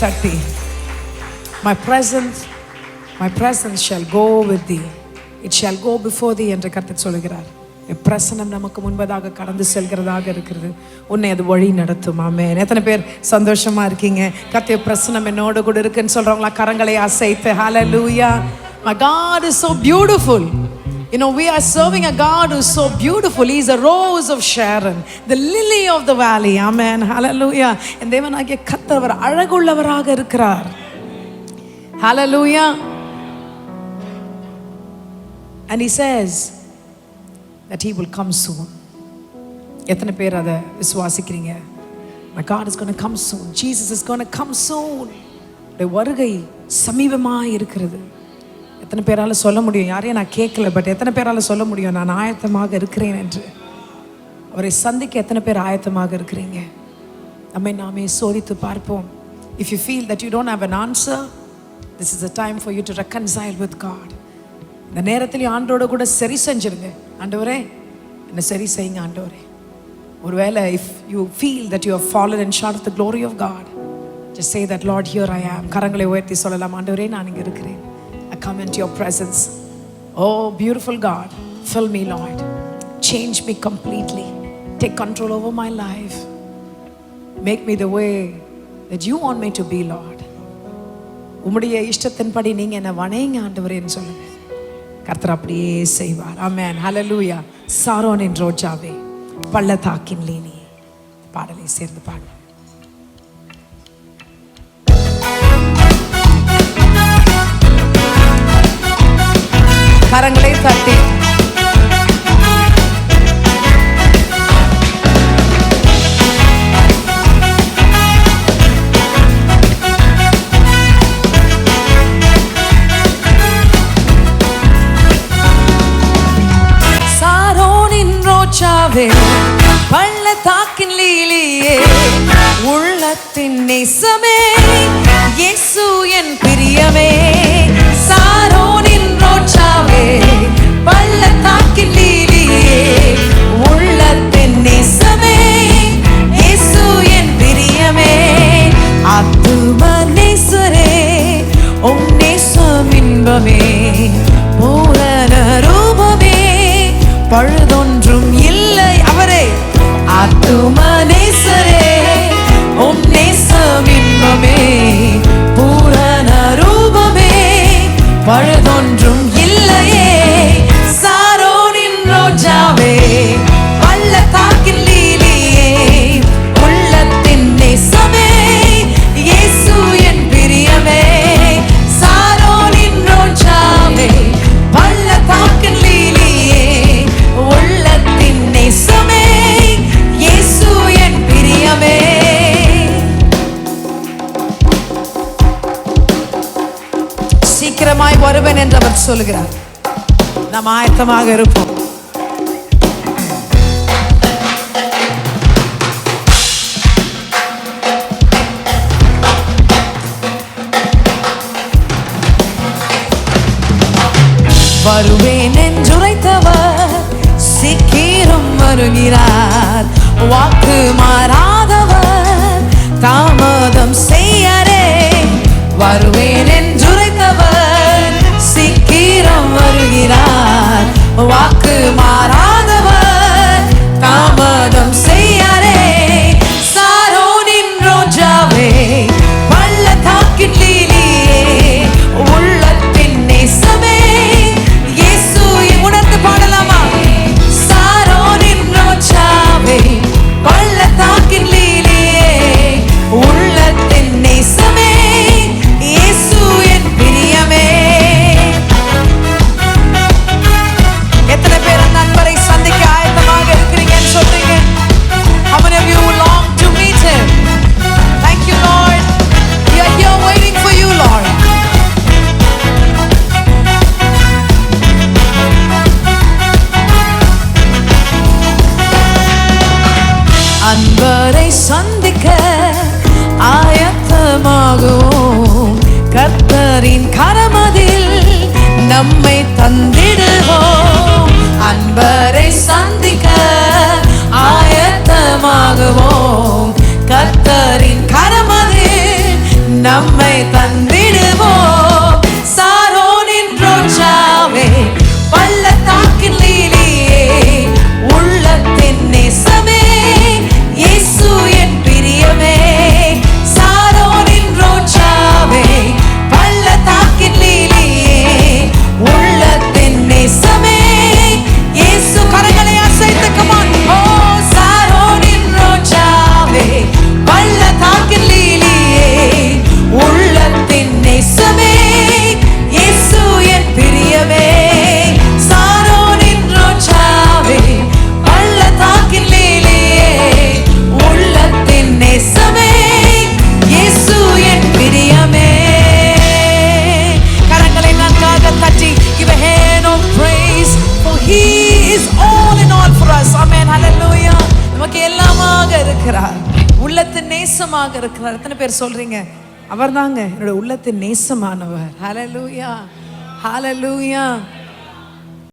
தட்டி my presence shall go with thee, it shall go before thee என்று கர்த்தர் சொல்கிறார். பிரசனம் நமக்கு முன்பதாக கடந்து செல்கிறதாக இருக்கிறது. உன்னை அது வழி நடத்தும். ஆமென். எத்தனை பேர் சந்தோஷமா இருக்கீங்க? கர்த்தருடைய பிரசனம் என்னோடு கூட இருக்குன்னு சொல்றவங்களா கரங்களை அசைத்து ஹalleluya. My God is so beautiful. You know, we are serving a God who is so beautiful. He is a rose of Sharon, the lily of the valley. Amen. Hallelujah. And தேவனாகிய கர்த்தர் அவர் அழகுள்ளவராக இருக்கிறார். Hallelujah. And he says that he will come soon. எத்தனை பேர் அதை விசுவாசிக்கிறீங்க? My God is going to come soon. Jesus is going to come soon. அவருடைய வருகை சமீபமாக இருக்கிறது. எத்தனை பேரால சொல்ல முடியும்? யாரையும் நான் கேட்கல, பட் எத்தனை பேரால சொல்ல முடியும் நான் ஆயத்தமாக இருக்கிறேன் என்று? அவரை சந்திக்க எத்தனை பேர் ஆயத்தமாக இருக்கிறீங்க? நம்மை நாமே சோதித்து பார்ப்போம். If you feel that you don't have an answer, this is the time for you to reconcile with God. இந்த நேரத்தில் ஆண்டவரோட கூட சரி செஞ்சிருங்க. ஆண்டவரே என்ன சரி செய்யுங்க ஆண்டவரே. ஒருவேளை if you feel that you have fallen and short of the glory of God, just say that, Lord, here I am. கரங்களை உயர்த்தி சொல்லலாம், ஆண்டவரே நான் இங்க இருக்கிறேன். I come into your presence. Oh beautiful God, fill me, Lord. Change me completely. Take control over my life. Make me the way that you want me to be, Lord. உம்முடைய இஷ்டத்தின்படி நீங்க என்ன வணங்க ஆண்டவரேன்னு சொல்லுங்க. கர்த்தர் அப்படியே செய்வார். ஆமென். ஹalleluya. சாரோனின் ரோஜாவே, பள்ளத்தாக்கின் லீலி, பாடலை சேர்ந்து பாடு. கரங்களை தட்டி சாரோனின் ரோஜாவே, பள்ளத்தாக்கின் லீலியே, உள்ளத்தின் நேசமே, இயேசு என் பிரியமே. சாரோனின் ரோஜாவே, பள்ளத்தாக்கின் லீலியே, உள்ளத்தின் நேசமே, இயேசு என் பிரியமே. ஆத்தும நேசரே, உம் நேசம் இன்பமே, பூரண ரூபமே, பழுதொன்றும் இல்லை அவரே. ஆத்தும நேசரே, உம் நேசம் இன்பமே, பூரண ரூபமே, பழுதொன்றும் இல்லையே. சாரோனின் ரோஜாவே, பள்ளத்தாக்கின் லீலியே, உள்ளத்தின் நேசமே, இயேசு என் பிரியமே. சாரோனின் ரோஜாவே, பள்ளத்தாக்கின் லீலியே, உள்ளத்தின் நேசமே, இயேசு என் பிரியமே. சீக்கிரமாய் வருவேன் என்று அவர் சொல்கிறார். நாம் ஆயத்தமாக இருப்போம். வருவேன் என்றுரைத்தவர் சீக்கிரம் வருகிறார். வாக்கு மாறாதவர் தாமதம் செய்யரே. வருவேன் என்றுரைத்தவர் சீக்கிரம் வருகிறார். வாக்கு மாறாதவர் தாமதம் செய்யரே. சாரோனின் ரோஜாவே, பள்ளத்தாக்கின் லீலியே, உள்ளத்தின் நேசமே, இயேசு. உணர்ந்து பாடலாமா? சாரோனின் ரோஜாவே, பள்ளத்தாக்கின் லீலியே, உள்ளத்தின் நேசமே, இயேசு என் பிரியமே. எத்தனை பேர் அந்த நண்பரை சந்திக்க ஆயத்தமாக இருக்கிறீங்கன்னு சொல்றீங்க? How many of you long to meet him? Thank you, Lord. We are here waiting for you, Lord. அன்பரை சந்திக்க ஆயத்தமாகுவோம். கர்த்தரின் கரமதில் நம்மை தந்திடுவோம். அன்பரை சந்திக்க ஆயத்தமாகுவோம். கர்த்தரின் கரமதில் நம்மை தந்திடுவோம். சாரோனின் ரோஜாவே, பள்ளத்தாக்கின் லீலியே, உள்ளத்தின் நேசமே, இயேசு என் பிரியமே. சாரோனின் ரோஜாவே, பள்ளத்தாக்கின் லீலியே, உள்ளத்தின் நேசமே, இயேசு. கரங்களை அசைத்து come on. ஓ சாரோனின் ரோஜாவே, பள்ளத்தாக்கின் லீலியே, உள்ளத்தின் நேசமே, இயேசு என் பிரியமே. சாரோனின் ரோஜாவே, பள்ளத்தாக்கின் லீலியே, உள்ளத்தின் நேசமே, இயேசு என் பிரியமே. கரங்களை நன்றாக தட்டி give a hand of praise for he is all in all for us. Amen. Hallelujah. நமக்கு எல்லாமாக இருக்கிறார், உள்ளத்தின் நேசமாக இருக்கிறார். எத்தனை பேர் சொல்றீங்க அவர்தாங்க என்னோட உள்ளத்தின் நேசமானவர்? Hallelujah. Hallelujah.